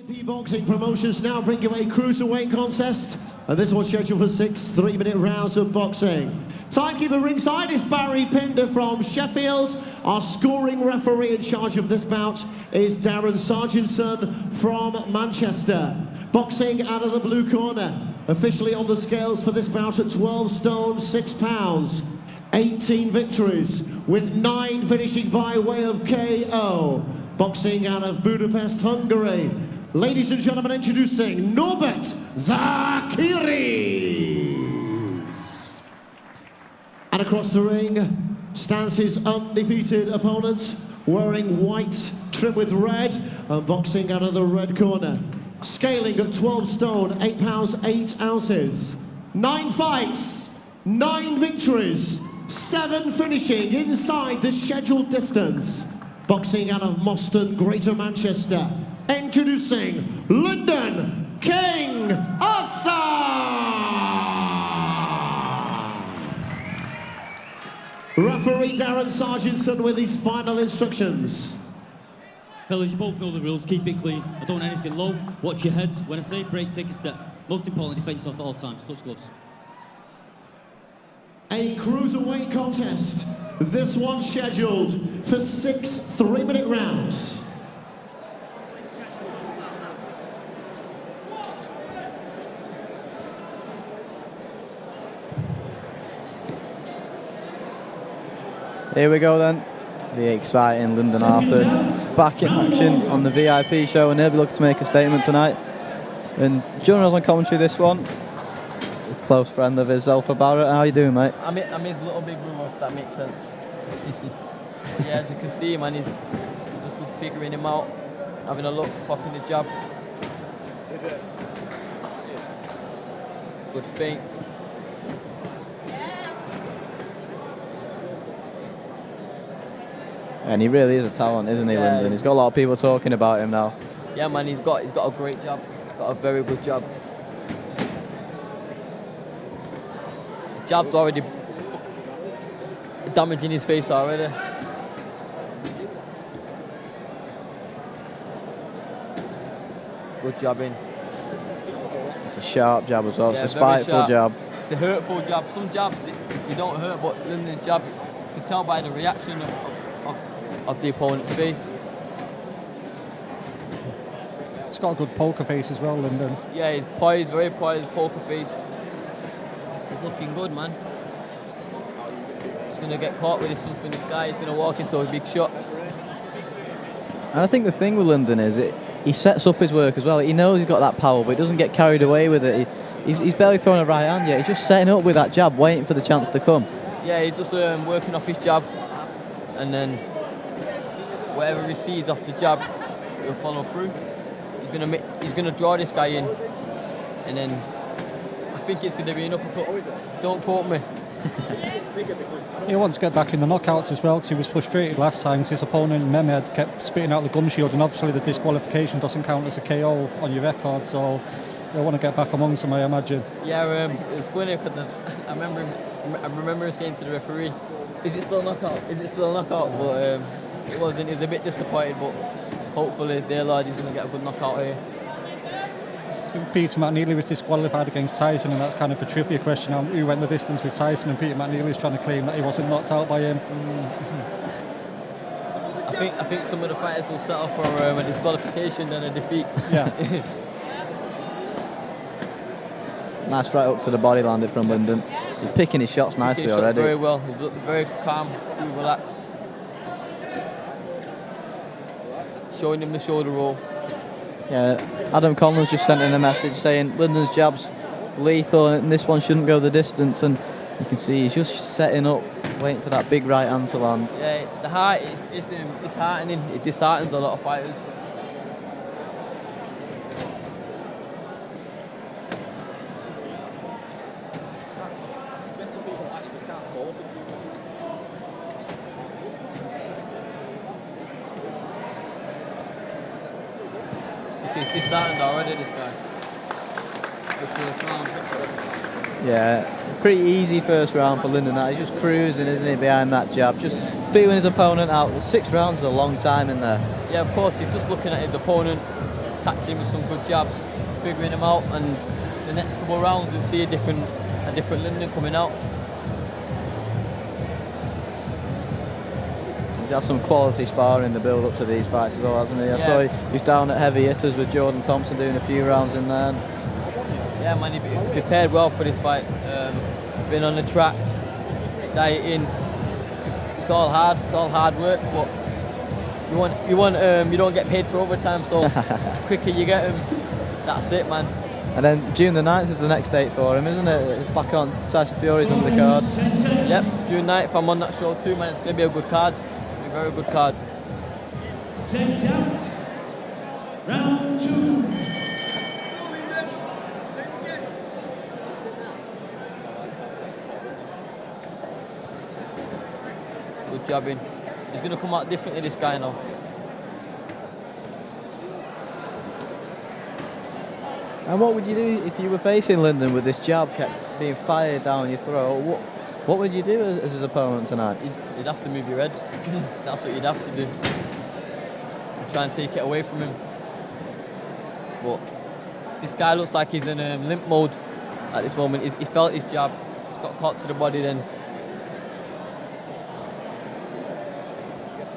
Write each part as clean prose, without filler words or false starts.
VIP Boxing Promotions now bring you a cruiserweight contest, and this one's scheduled for 6 3-minute rounds of boxing. Timekeeper ringside is Barry Pinder from Sheffield. Our scoring referee in charge of this bout is Darren Sargentson from Manchester. Boxing out of the blue corner, officially on the scales for this bout at 12 stone 6 pounds. 18 victories, with 9 finishing by way of KO. Boxing out of Budapest, Hungary. Ladies and gentlemen, introducing Norbert Szekeres. And across the ring stands his undefeated opponent, wearing white trimmed with red, and boxing out of the red corner. Scaling at 12 stone, 8 pounds 8 ounces. 9 fights, 9 victories, 7 finishing inside the scheduled distance. Boxing out of Moston, Greater Manchester. Introducing Lyndon, King Arthur! Referee Darren Sargentson with his final instructions. Fellas, you both know the rules. Keep it clean. I don't want anything low. Watch your heads. When I say break, take a step. Most importantly, defend yourself at all times. Touch gloves. A cruiserweight contest. This one's scheduled for 6 3-minute rounds. Here we go then. The exciting Lyndon Arthur back in action on the VIP show, and he'll be looking to make a statement tonight. And joining us on commentary this one, a close friend of his, Alpha Barrett. How you doing, mate? I'm his little big brother, if that makes sense. Yeah, as you can see, man, he's just figuring him out, having a look, popping the jab. Good feints. And he really is a talent, isn't he, Yeah, Lyndon? He's got a lot of people talking about him now. Yeah, man, he's got a great jab. Got a very good jab. The jab's already damaging his face already. Good jabbing. It's a sharp jab as well. Yeah, it's a very spiteful sharp. jab. It's a hurtful jab. Some jabs, they don't hurt, but Lyndon's jab, you can tell by the reaction of the opponent's face. He's got a good poker face as well, Lyndon. Yeah, he's poised, very poised, poker face. He's looking good, man. He's going to get caught with something in the sky. He's going to walk into a big shot. And I think the thing with Lyndon is he sets up his work as well. He knows he's got that power, but he doesn't get carried away with it. He's barely throwing a right hand yet. He's just setting up with that jab, waiting for the chance to come. Yeah, he's just working off his jab, and then whatever he sees off the jab, he'll follow through. He's gonna draw this guy in, and then I think it's gonna be an uppercut. Don't quote me. He wants to get back in the knockouts as well, because he was frustrated last time because his opponent Mehmed kept spitting out the gum shield, and obviously the disqualification doesn't count as a KO on your record, so he'll want to get back amongst them, I imagine. Yeah, it's funny because I remember him saying to the referee, "Is it still a knockout? Is it still a knockout?" But it wasn't. He was a bit disappointed, but hopefully, dear Lord, he's going to get a good knockout here. Peter McNeely was disqualified against Tyson, and that's kind of a trivia question on who went the distance with Tyson, and Peter McNeely's trying to claim that he wasn't knocked out by him. I think some of the fighters will settle for a disqualification than a defeat. Yeah. Nice right up to the body landed from Lyndon. He's picking his shots nicely He shot already. very well. He looked very calm, very relaxed. Showing him the shoulder roll. Yeah, Adam Conlon's just sent in a message saying Lyndon's jab's lethal and this one shouldn't go the distance, and you can see he's just setting up, waiting for that big right hand to land. Yeah, the heart is disheartening. It disheartens a lot of fighters. He's disheartened already, this guy. Yeah, pretty easy first round for Lyndon. He's just cruising, isn't he, behind that jab, just feeling his opponent out. 6 rounds is a long time in there. Yeah, of course, he's just looking at his opponent, catching him with some good jabs, figuring him out, and the next couple of rounds you'll see a different Lyndon coming out. He's had some quality sparring in the build-up to these fights as well, hasn't he? I saw he was down at heavy hitters with Jordan Thompson doing a few rounds in there. Yeah, man, he prepared well for this fight. Been on the track, dieting. It's all hard work, but you don't get paid for overtime, so quicker you get him, that's it, man. And then June the 9th is the next date for him, isn't it? It's back on Tyson Fury's on the card. Yep, June 9th, I'm on that show too, man. It's going to be a good card. A very good card. Sent out. Round 2. Good jabbing. He's going to come out differently, this guy now. And what would you do if you were facing Lyndon with this jab kept being fired down your throat? What would you do as his opponent tonight? You'd have to move your head. That's what you'd have to do. Try and take it away from him. But this guy looks like he's in limp mode at this moment. He felt his jab. He's got caught to the body then.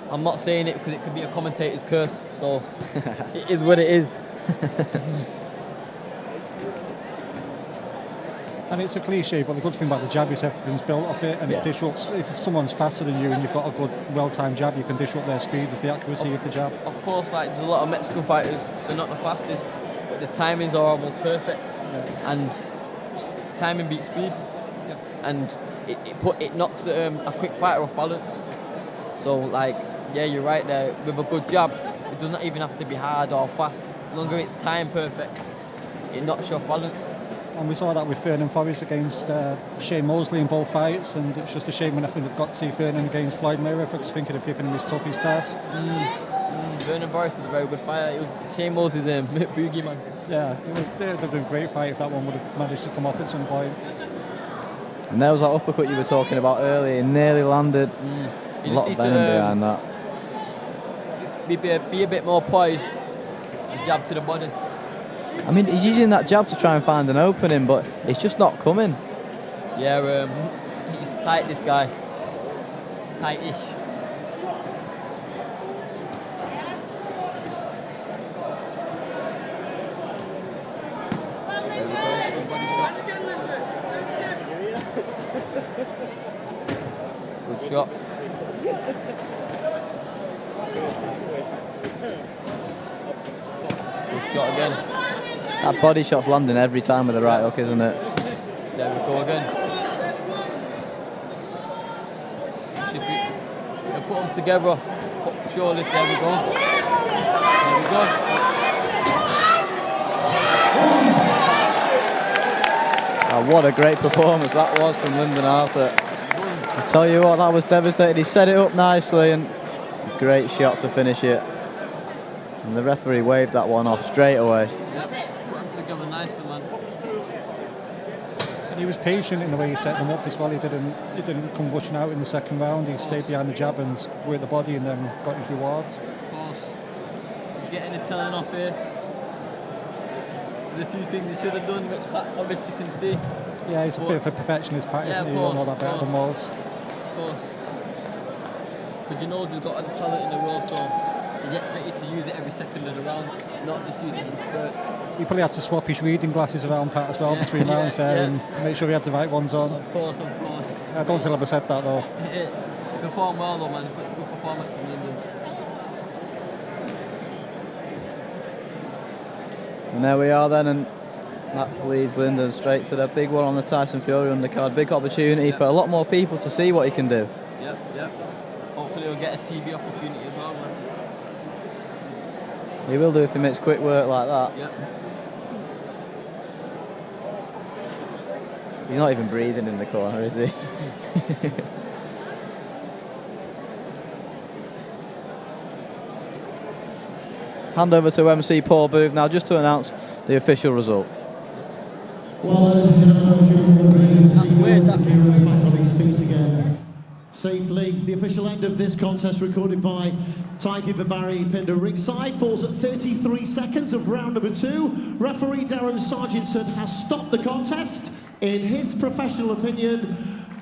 I'm not saying it because it could be a commentator's curse, so it is what it is. And it's a cliche, but the good thing about the jab is everything's built off it, and it disrupts. If someone's faster than you and you've got a good, well-timed jab, you can disrupt their speed with the accuracy of the jab. Of course, like there's a lot of Mexican fighters, they're not the fastest, but the timings are almost perfect, and timing beats speed, and it knocks a quick fighter off balance. So, like, yeah, you're right there. With a good jab, it does not even have to be hard or fast. As long as it's time perfect, it knocks you off balance. And we saw that with Ferdinand Forrest against Shane Mosley in both fights, and it's just a shame when I think they've got to see Ferdinand against Floyd Mayweather, because thinking of giving him his toughest test. Ferdinand Forrest is a very good fighter. It was Shane Mosley's boogie, man. Yeah, it would have been a great fight if that one would have managed to come off at some point. And there was that uppercut you were talking about earlier. It nearly landed. A lot of venom behind that. Be a bit more poised and jab to the body. I mean, he's using that jab to try and find an opening, but it's just not coming. Yeah, he's tight, this guy. Tight-ish. There we go, good body shot. Good shot. Good shot again. That body shot's landing every time with the right hook, isn't it? There we go again. Should be. We'll put them together. Put shoulders. There we go. There we go. Oh, what a great performance that was from Lyndon Arthur. I tell you what, that was devastating. He set it up nicely and great shot to finish it. And the referee waved that one off straight away. Together nicely, man. And he was patient in the way he set them up as well. He didn't come rushing out in the second round. He stayed behind the jab and worked the body, and then got his rewards. Of course. He's getting the telling off here. There's a few things he should have done, which obviously can see. Yeah, he's a bit of a perfectionist, Pat, isn't he? He'll know that better than most. Of course. Because you know he's got all the talent in the world, so he's expected to use it every second of the round, not just use it in spurts. He probably had to swap his reading glasses around, Pat, as well, between rounds there, and make sure he had the right ones on. Of course, of course. I don't think I've ever said that, though. He performed well, though, man. Good performance from Lyndon. And there we are then, and that leads Lyndon straight to the big one on the Tyson Fury undercard. Big opportunity for a lot more people to see what he can do. Yep. Hopefully he'll get a TV opportunity as well, man. He will do if he makes quick work like that. Yep. He's not even breathing in the corner, is he? Hand over to MC Paul Booth now, just to announce the official result. Well, ladies and gentlemen, that's weird. Back on his feet again. safely. The official end of this contest recorded by timekeeper Barry Pinder ringside falls at 33 seconds of round number 2. Referee Darren Sargentson has stopped the contest. In his professional opinion,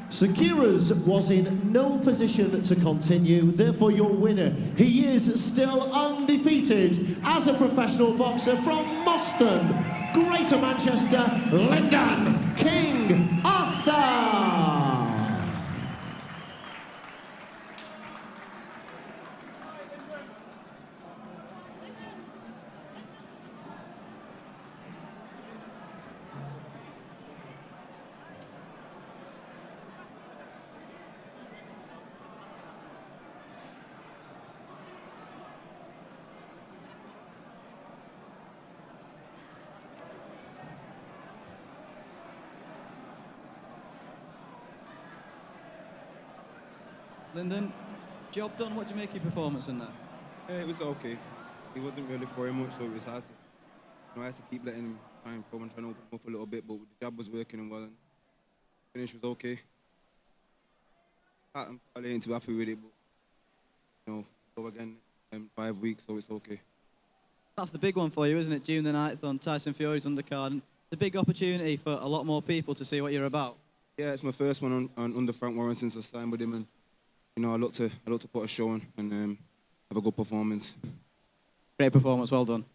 Szekeres was in no position to continue, therefore your winner. He is still undefeated as a professional boxer from Moston, Greater Manchester, Lyndon King Arthur. Lyndon, job done. What do you make of your performance in there? Yeah, it was okay. He wasn't really throwing much, so it was hard to. I had to keep letting him try and throw and trying to open him up a little bit, but the jab was working and well, and finish was okay. I'm probably ain't too happy with it, but go again in 5 weeks, so it's okay. That's the big one for you, isn't it? June the 9th on Tyson Fury's undercard. And it's a big opportunity for a lot more people to see what you're about. Yeah, it's my first one on under Frank Warren since I signed with him, and I look to put a show on and have a good performance. Great performance, well done.